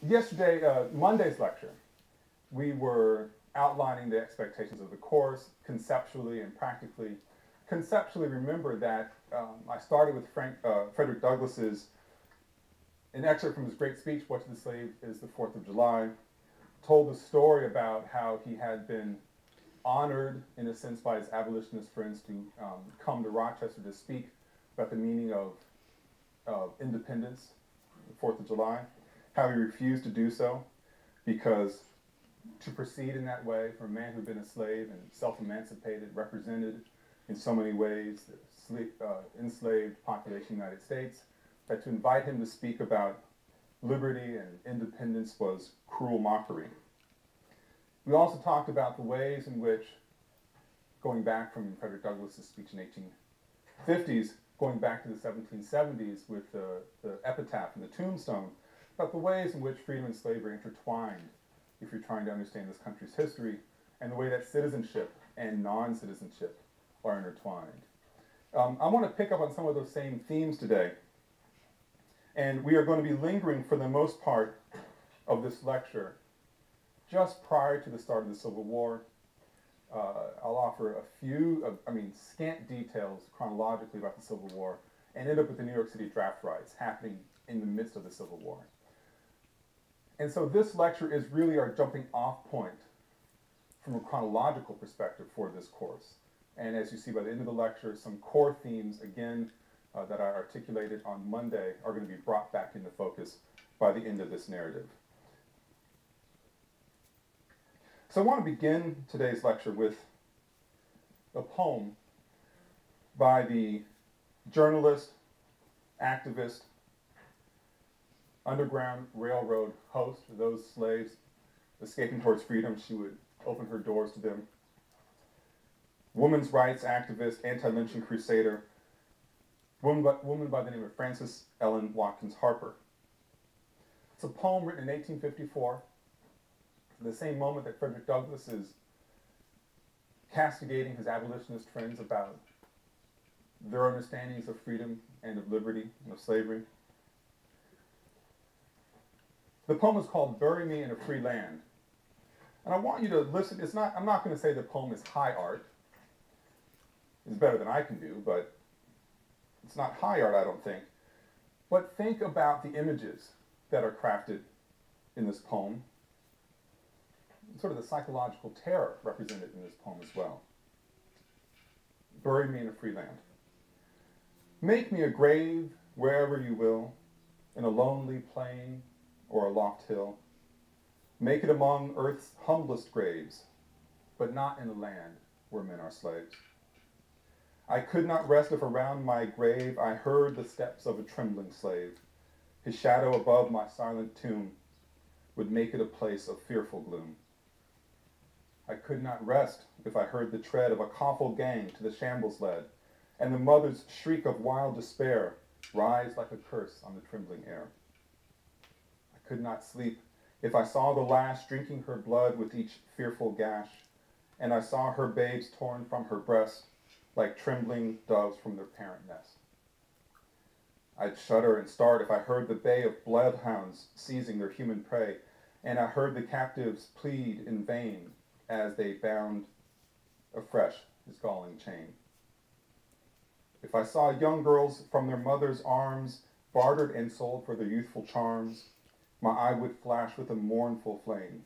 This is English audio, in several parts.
Yesterday, Monday's lecture, we were outlining the expectations of the course conceptually and practically. Conceptually, remember that I started with Frederick Douglass's, an excerpt from his great speech, What to the Slave is the 4th of July, told the story about how he had been honored, in a sense, by his abolitionist friends to come to Rochester to speak about the meaning of independence, the 4th of July, how he refused to do so because to proceed in that way for a man who had been a slave and self-emancipated, represented in so many ways the enslaved population of the United States, that to invite him to speak about liberty and independence was cruel mockery. We also talked about the ways in which, going back from Frederick Douglass's speech in 1850s, going back to the 1770s with the epitaph and the tombstone, about the ways in which freedom and slavery intertwined if you're trying to understand this country's history, and the way that citizenship and non-citizenship are intertwined. I want to pick up on some of those same themes today, and we are going to be lingering for the most part of this lecture just prior to the start of the Civil War. I'll offer a few, scant details chronologically about the Civil War, and end up with the New York City draft riots happening in the midst of the Civil War. And so this lecture is really our jumping off point from a chronological perspective for this course. And as you see by the end of the lecture, some core themes, again, that I articulated on Monday are going to be brought back into focus by the end of this narrative. So I want to begin today's lecture with a poem by the journalist, activist, Underground Railroad host, those slaves escaping towards freedom. She would open her doors to them. Women's rights activist, anti-lynching crusader, woman by the name of Frances Ellen Watkins Harper. It's a poem written in 1854, the same moment that Frederick Douglass is castigating his abolitionist friends about their understandings of freedom and of liberty and of slavery. The poem is called Bury Me in a Free Land. And I want you to listen. I'm not going to say the poem is high art. It's better than I can do, but it's not high art, I don't think. But think about the images that are crafted in this poem, sort of the psychological terror represented in this poem as well. Bury me in a free land. Make me a grave wherever you will, in a lonely plain or a loft hill. Make it among earth's humblest graves, but not in a land where men are slaves. I could not rest if around my grave I heard the steps of a trembling slave. His shadow above my silent tomb would make it a place of fearful gloom. I could not rest if I heard the tread of a coffle gang to the shambles led, and the mother's shriek of wild despair rise like a curse on the trembling air. I could not sleep if I saw the lash drinking her blood with each fearful gash, and I saw her babes torn from her breast like trembling doves from their parent nest. I'd shudder and start if I heard the bay of bloodhounds seizing their human prey, and I heard the captives plead in vain as they bound afresh his galling chain. If I saw young girls from their mother's arms bartered and sold for their youthful charms, my eye would flash with a mournful flame,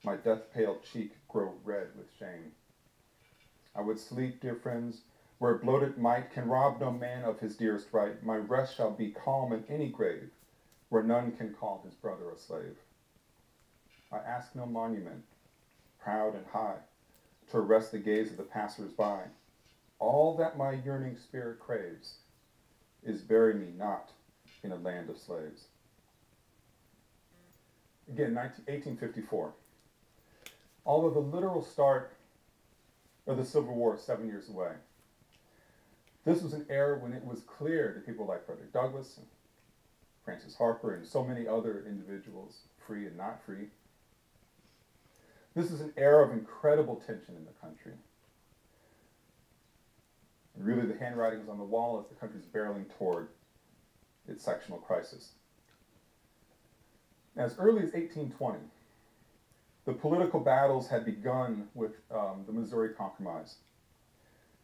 my death-pale cheek grow red with shame. I would sleep, dear friends, where bloated might can rob no man of his dearest right. My rest shall be calm in any grave, where none can call his brother a slave. I ask no monument, proud and high, to arrest the gaze of the passers-by. All that my yearning spirit craves is bury me not in a land of slaves. Again, 1854. Although the literal start of the Civil War is 7 years away, this was an era when it was clear to people like Frederick Douglass and Frances Harper and so many other individuals, free and not free. This is an era of incredible tension in the country. And really the handwriting is on the wall as the country is barreling toward its sectional crisis. As early as 1820, the political battles had begun with the Missouri Compromise,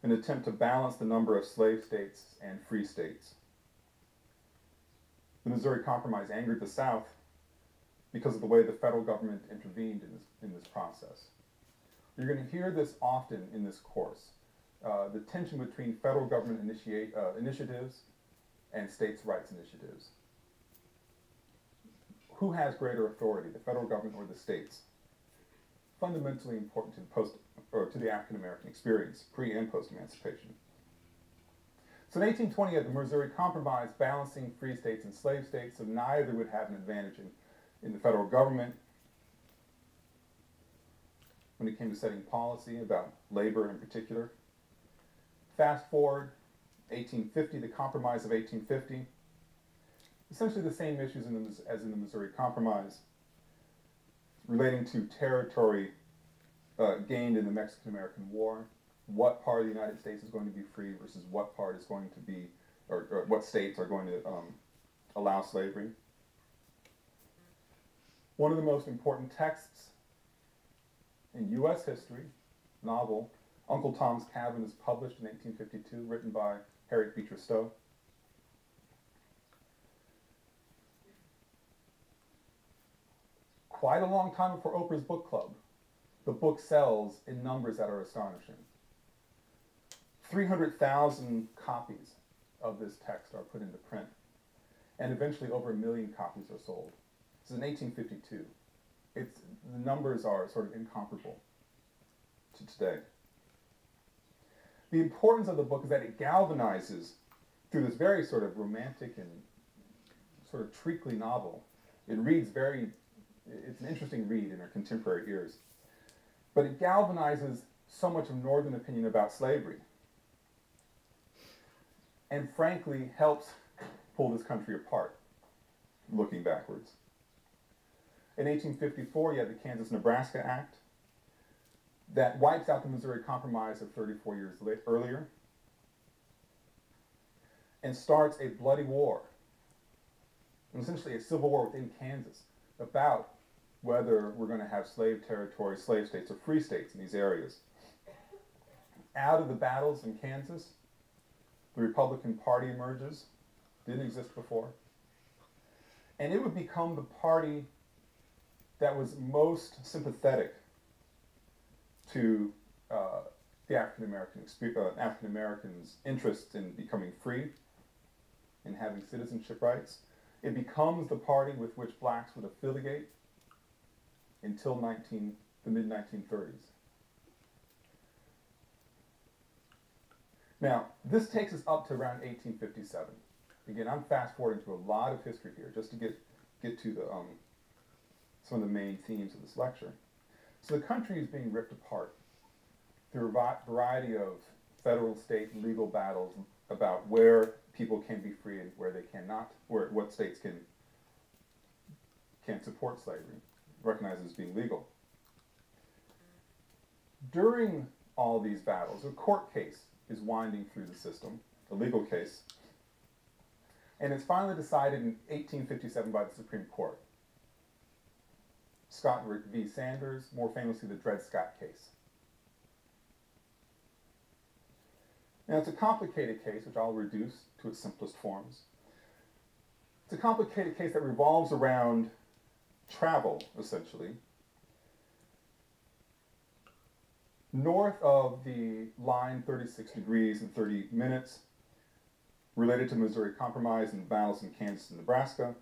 an attempt to balance the number of slave states and free states. The Missouri Compromise angered the South because of the way the federal government intervened in this process. You're going to hear this often in this course, the tension between federal government initiatives and states' rights initiatives. Who has greater authority, the federal government or the states? Fundamentally important to the African American experience, pre and post-emancipation. So in 1820, you had the Missouri Compromise balancing free states and slave states, so neither would have an advantage in the federal government when it came to setting policy about labor in particular. Fast forward, 1850, the Compromise of 1850, essentially the same issues as in the Missouri Compromise, relating to territory gained in the Mexican-American War, what part of the United States is going to be free versus what part is going to be, or what states are going to allow slavery. One of the most important texts in U.S. history, novel, Uncle Tom's Cabin, is published in 1852, written by Harriet Beecher Stowe. Quite a long time before Oprah's book club, the book sells in numbers that are astonishing. 300,000 copies of this text are put into print, and eventually over 1 million copies are sold. This is in 1852. The numbers are sort of incomparable to today. The importance of the book is that it galvanizes, through this very sort of romantic and sort of treacly novel. It reads it's an interesting read in our contemporary ears. But it galvanizes so much of Northern opinion about slavery. And frankly, helps pull this country apart, looking backwards. In 1854, you had the Kansas-Nebraska Act that wipes out the Missouri Compromise of 34 years earlier and starts a bloody war, essentially a civil war within Kansas, about whether we're going to have slave territory, slave states, or free states in these areas. Out of the battles in Kansas, the Republican Party emerges, didn't exist before, and it would become the party that was most sympathetic to the African Americans' interest in becoming free and having citizenship rights. It becomes the party with which blacks would affiliate until the mid-1930s. Now, this takes us up to around 1857. Again, I'm fast-forwarding to a lot of history here, just to get to the some of the main themes of this lecture. So the country is being ripped apart through a variety of federal, state, legal battles about where people can be free and where they cannot, what states can support slavery, recognized as being legal. During all these battles, a court case is winding through the system, a legal case, and it's finally decided in 1857 by the Supreme Court. Scott v. Sanders, more famously the Dred Scott case. Now, it's a complicated case, which I'll reduce to its simplest forms. It's a complicated case that revolves around travel, essentially. North of the line 36 degrees and 30 minutes, related to Missouri Compromise and battles in Kansas and Nebraska.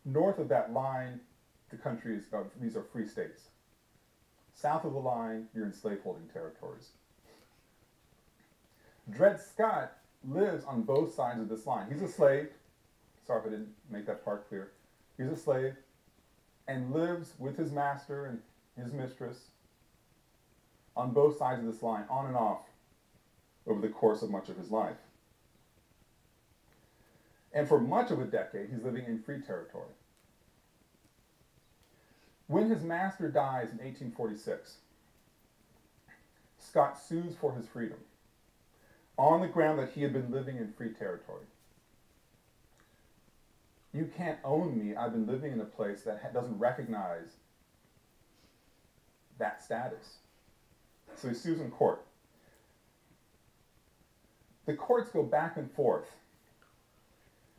North of that line, the country is, these are free states. South of the line, you're in slaveholding territories. Dred Scott lives on both sides of this line. He's a slave. Sorry if I didn't make that part clear. He's a slave and lives with his master and his mistress on both sides of this line, on and off, over the course of much of his life. And for much of a decade, he's living in free territory. When his master dies in 1846, Scott sues for his freedom on the ground that he had been living in free territory. You can't own me. I've been living in a place that doesn't recognize that status. So he sues in court. The courts go back and forth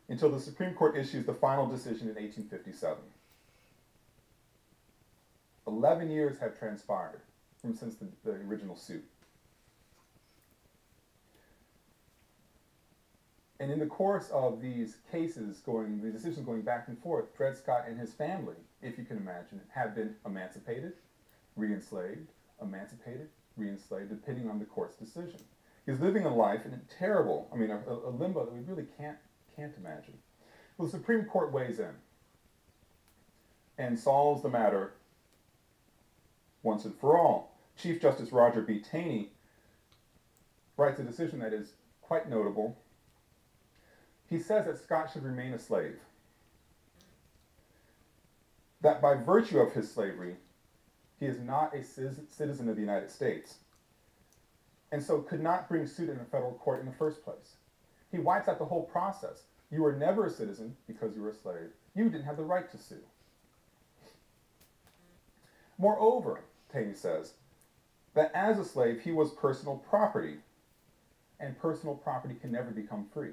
until the Supreme Court issues the final decision in 1857. 11 years have transpired since the original suit. And in the course of these cases the decisions going back and forth, Dred Scott and his family, if you can imagine, have been emancipated, re-enslaved, emancipated, re-enslaved, depending on the court's decision. He's living a life in a terrible, a limbo that we really can't imagine. Well, the Supreme Court weighs in and solves the matter once and for all. Chief Justice Roger B. Taney writes a decision that is quite notable. He says that Scott should remain a slave, that by virtue of his slavery, he is not a citizen of the United States, and so could not bring suit in a federal court in the first place. He wipes out the whole process. You were never a citizen because you were a slave. You didn't have the right to sue. Moreover, Taney says, that as a slave, he was personal property, and personal property can never become free.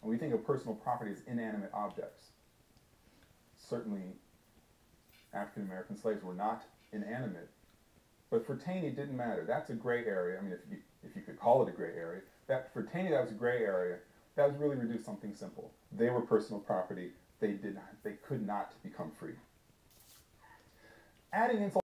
And we think of personal property as inanimate objects. Certainly, African American slaves were not inanimate, but for Taney, it didn't matter. That's a gray area. If you could call it a gray area, for Taney, that was a gray area. That was really reduced to something simple. They were personal property. They could not become free. Adding insult